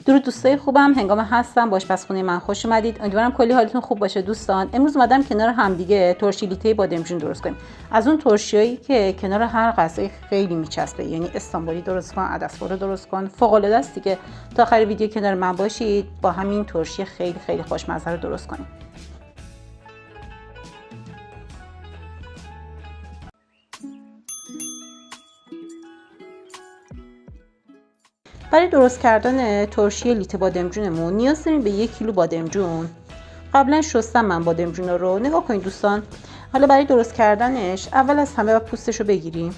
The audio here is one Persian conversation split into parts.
درود دوستای خوبم، هنگام هستم با آشپزخونه من خوش اومدید. امیدوارم کلی حالتون خوب باشه دوستان. امروز اومدم کنار همدیگه ترشی لیته بادمجون درست کنیم. از اون ترشیایی که کنار هر غذای خیلی میچسبه، یعنی استانبولی درست کن، عدس‌پلو درست کن، فوق العاده است دیگه. تا آخر ویدیو کنار من باشید با همین ترشی خیلی خیلی خوشمزه رو درست کنیم. برای درست کردن ترشی لیته بادمجونمون نیاز داریم به 1 کیلو بادمجون. قبلا شستم من بادمجون رو، نگاه کنید دوستان. حالا برای درست کردنش اول از همه باید پوستش رو بگیریم.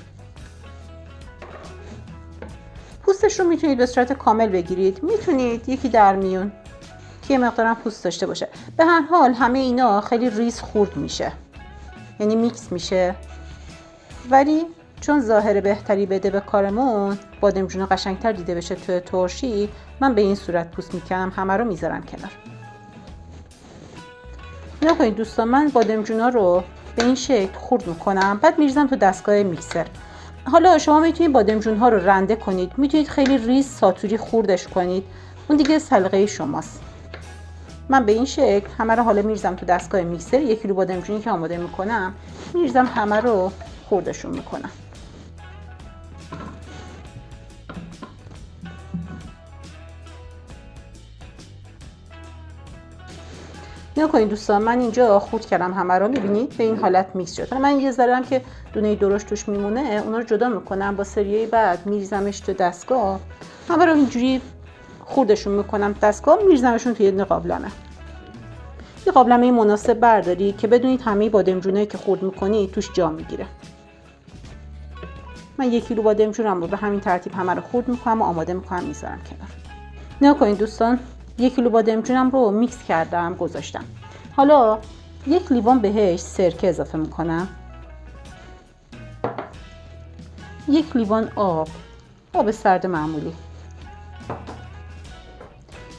پوستش رو میتونید به صورت کامل بگیرید، میتونید یکی در میون که مقدارم پوست داشته باشه. به هر حال همه اینا خیلی ریز خورد میشه، یعنی میکس میشه، ولی چون ظاهر بهتری بده به کارمون، بادمجون قشنگتر دیده بشه توی ترشی، من به این صورت پوست میکنم، همه رو میذارم کنار. نگاه کنید دوستان، من بادمجونا رو به این شکل خورد میکنم، بعد میریزم تو دستگاه میکسر. حالا شما میتونید بادمجون ها رو رنده کنید، میتونید خیلی ریز ساتوری خوردش کنید، اون دیگه سلیقه شماست. من به این شکل همه رو حالا میریزم تو دستگاه میکسر. 1 کیلو بادمجونی که آماده میکنم میریزم، همه رو خوردشون میکنم. نگاه کنید دوستان، من اینجا خورد کردم همه رو، میبینید به این حالت میکس شد. من یه ذره هم که دونه درشت توش میمونه اونا رو جدا میکنم، با سریای بعد میریزمش تو دستگاه، همه رو اینجوری خوردشون میکنم دستگاه، میریزمشون توی یه قابلمه. یه قابلمه مناسب برداری که بدونید همه بادمجونایی که خورد میکنید توش جا میگیره. من 1 کیلو بادمجونم رو به همین ترتیب همه رو خورد میکنم و آماده میکنم میذارم کنار. نگاه کنید دوستان، 1 کیلو بادمجونم رو میکس کردم گذاشتم. حالا 1 لیوان بهش سرکه اضافه میکنم، 1 لیوان آب سرد معمولی،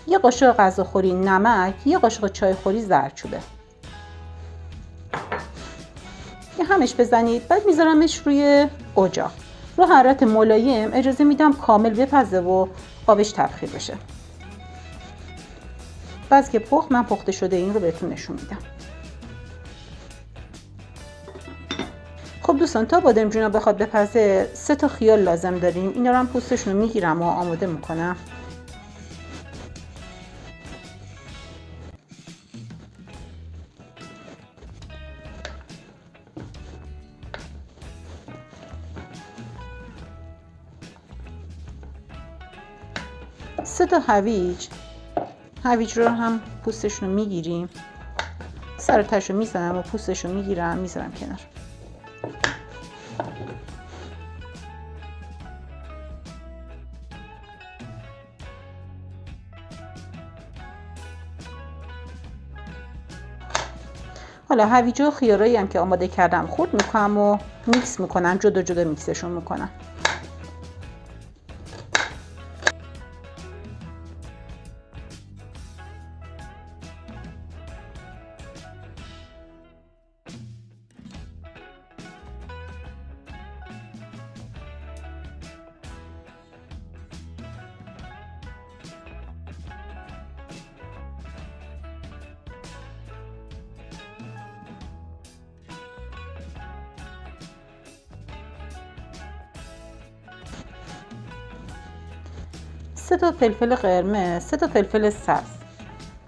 1 قاشق غذاخوری نمک، 1 قاشق چایخوری زردچوبه. یه همش بزنید، بعد میذارمش روی اجاق رو حرارت ملایم، اجازه میدم کامل بپزه و آبش تبخیر بشه. بعد که من پخته شده این رو بهتون نشون میدم. خب دوستان، تا بادمجونا بخواد بپزه 3 تا خیار لازم داریم. اینا رو هم پوستشون رو میگیرم و آماده میکنم. سه تا هویج رو هم پوستشون رو میگیریم، سر تاشو میزنم و پوستشو میگیرم میذارم کنار. حالا هویج و خیارایی هم که آماده کردم خورد میکنم و میکس میکنم، جدا جدا میکسشون میکنم. سه تا فلفل قرمز، 3 تا فلفل سبز،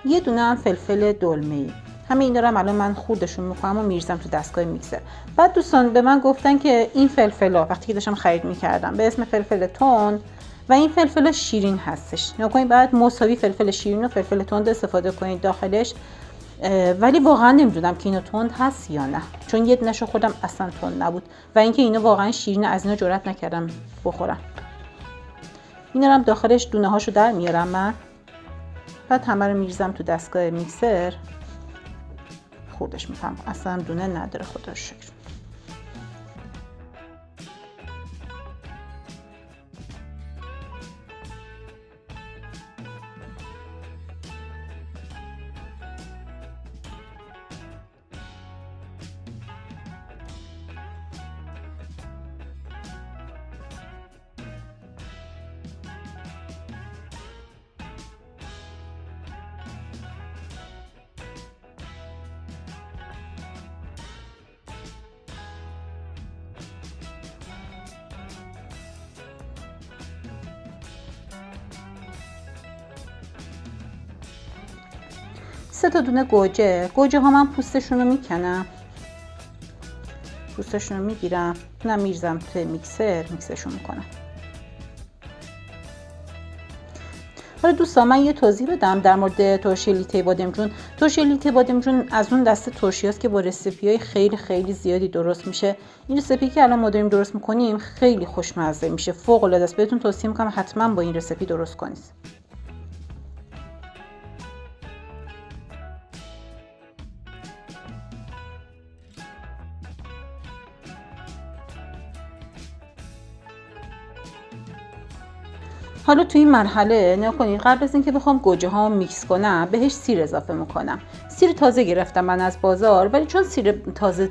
یه دونه هم فلفل دلمه‌ای. همه اینا رو الان من خوردشون میکنم و میریزم تو دستگاه میکسر. بعد دوستان به من گفتن که این فلفلا وقتی که داشتم خرید میکردم به اسم فلفل تند و این فلفل شیرین هستش. نگاه کنید، بعد مساوی فلفل شیرین و فلفل تند استفاده کنید داخلش. ولی واقعا نمیدونم که اینو تند هست یا نه، چون یه دونه‌شو خودم اصلا تند نبود و اینکه اینو واقعا شیرین، از اینا جرئت نکردم بخورم. اینا رو هم داخلش دونه هاشو در میارم من، بعد همه رو میریزم تو دستگاه میکسر خوردش میکنم. اصلا دونه نداره، خدا رو شکر. 3 تا دونه گوجه ها من پوستشون رو میکنم، پوستشون رو میگیرم، اونم میریزم توی میکسشون میکنم. حالا دوستان من یه توضیح بدم در مورد ترشی لیته بادمجون. ترشی لیته بادمجون از اون دسته ترشی هست که با رسیپی‌های خیلی خیلی زیادی درست میشه. این رسیپی که الان ما داریم درست میکنیم خیلی خوشمزه میشه، فوق العاده است. بهتون توصیه میکنم حتما با این رسیپی درست کنید. حالا توی این مرحله نگاه کنید، قبل از اینکه بخوام گوجه ها میکس کنم بهش سیر اضافه میکنم. سیر تازه گرفتم من از بازار، ولی چون سیر تازه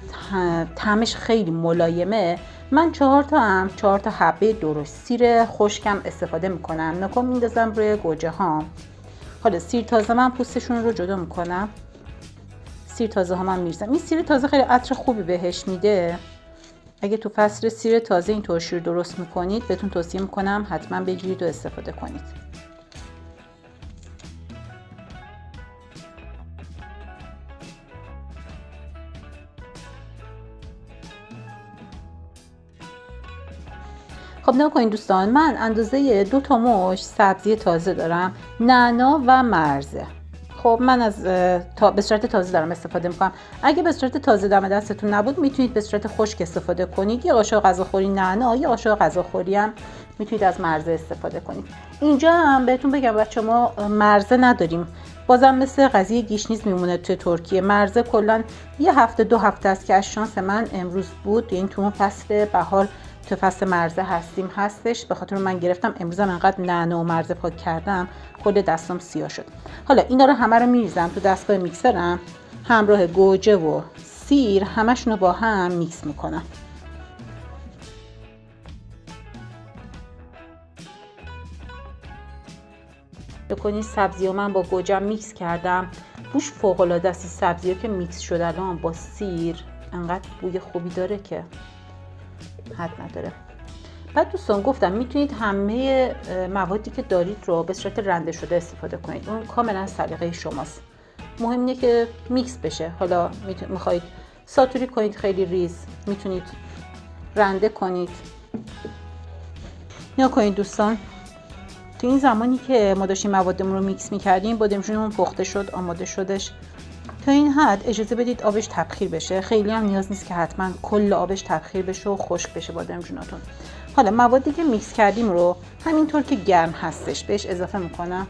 طعمش خیلی ملایمه من 4 تا حبه درشت سیر خشکم استفاده میکنم. نگاه میندازم روی گوجه ها. حالا سیر تازه من پوستشون رو جدا میکنم. سیر تازه ها من میریزم. این سیر تازه خیلی عطر خوبی بهش میده. اگه تو فصل سیر تازه این ترشی رو درست میکنید بهتون توصیه میکنم حتما بگیرید و استفاده کنید. خب نگاه کنید دوستان، من اندازه 2 تا مشت سبزی تازه دارم، نعنا و مرزه. خب من از به صورت تازه دارم استفاده میکنم. اگه به صورت تازه دم دستتون نبود میتونید به صورت خشک استفاده کنید. یه قاشق غذاخوری نعنا، یه قاشق غذاخوری هم میتونید از مرزه استفاده کنید. اینجا هم بهتون بگم بچه ما مرزه نداریم. بازم مثل قضیه گیشنیز میمونه توی ترکیه. مرزه کلا یه هفته 2 هفته است که از شانس من امروز بود، یعنی تو اون فصل بهار تو فصل مرزه هستش، به خاطر من گرفتم. امروزم انقدر نعنا و مرزه پاک کردم کل دستم سیاه شد. حالا اینا رو همه رو میریزم تو دستگاه میکسرم، همراه گوجه و سیر همشون رو با هم میکس میکنم. بکنید سبزی ها من با گوجه میکس کردم، بوش فوق العاده است. سبزی ها که میکس شده الان با سیر انقدر بوی خوبی داره که حد نداره. بعد دوستان گفتم میتونید همه موادی که دارید رو به صورت رنده شده استفاده کنید، اون کاملا سلیقه شماست. مهم اینه که میکس بشه. حالا میخواید ساتوری کنید خیلی ریز، میتونید رنده کنید. نیا کنید دوستان، تو این زمانی که ما داشتیم موادمون رو میکس میکردیم بادمجونمون پخته شد، آماده شدش. تا این حد اجازه بدید آبش تبخیر بشه. خیلی هم نیاز نیست که حتما کل آبش تبخیر بشه و خشک بشه بادمجوناتون. حالا موادی که میکس کردیم رو همینطور که گرم هستش بهش اضافه میکنم.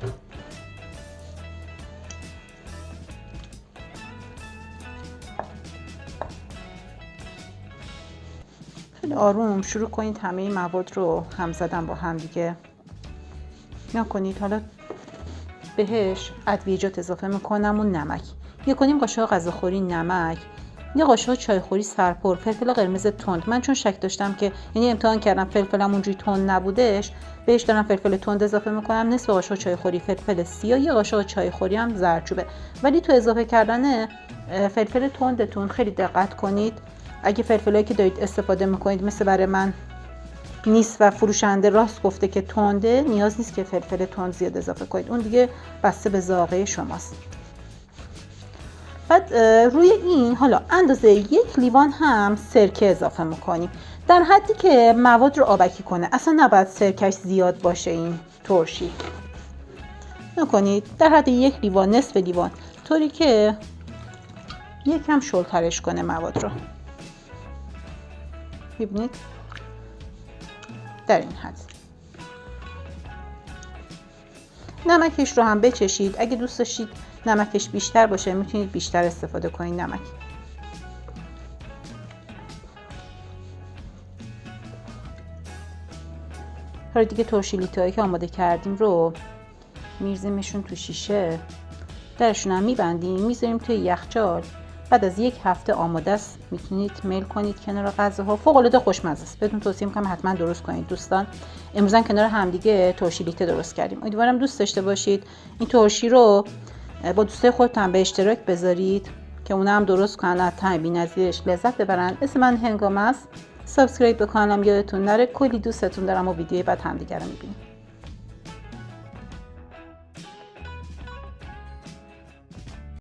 خیلی آروم شروع کنید همه این مواد رو هم زدن با هم دیگه. نکنید. حالا بهش ادویجات اضافه میکنم و نمک. 1.5 قاشق غذاخوری نمک، 1 قاشق چایخوری سرپر فلفل قرمز تند. من چون شک داشتم که یعنی امتحان کردم فلفلم اونجوری تند نبودش، بهش دارم فلفل تند اضافه میکنم. نصف قاشق چایخوری فلفل سیاه، 1 قاشق چایخوری هم زردچوبه. ولی تو اضافه کردن فلفل تندتون خیلی دقت کنید. اگه فلفلایی که دارید استفاده میکنید مثل برای من نیست و فروشنده راست گفته که تنده، نیاز نیست که فلفل تند زیاد اضافه کنید، اون دیگه بسته به ذائقه شماست. بعد روی این حالا اندازه 1 لیوان هم سرکه اضافه میکنیم در حدی که مواد رو آبکی کنه. اصلا نباید سرکش زیاد باشه این ترشی. نکنید در حد 1 لیوان، نصف لیوان، طوری که یکم شلترش کنه مواد رو. ببینید در این حد. نمکش رو هم بچشید. اگه دوست داشتید نمکش بیشتر باشه میتونید بیشتر استفاده کنید نمک. حالا دیگه ترشی لیته‌هایی که آماده کردیم رو میریزیمشون تو شیشه، درشون هم میبندیم، میذاریم توی یخچال. بعد از 1 هفته آماده است، میتونید میل کنید کنار غذاها. فوق العاده خوشمزه است. بهتون توصیه میکنم حتما درست کنید دوستان. امروز کنار همدیگه ترشی لیته درست کردیم. امیدوارم دوست داشته باشید. این ترشی رو با دوستای خودتون به اشتراک بذارید که اونا هم درست کنن، از طعم بی‌نظیرش لذت ببرن. اسم من هنگامه است. سابسکرایب به کانالم یادتون نره. کلی دوستتون دارم و ویدیوی بعد همدیگه رو میبینیم.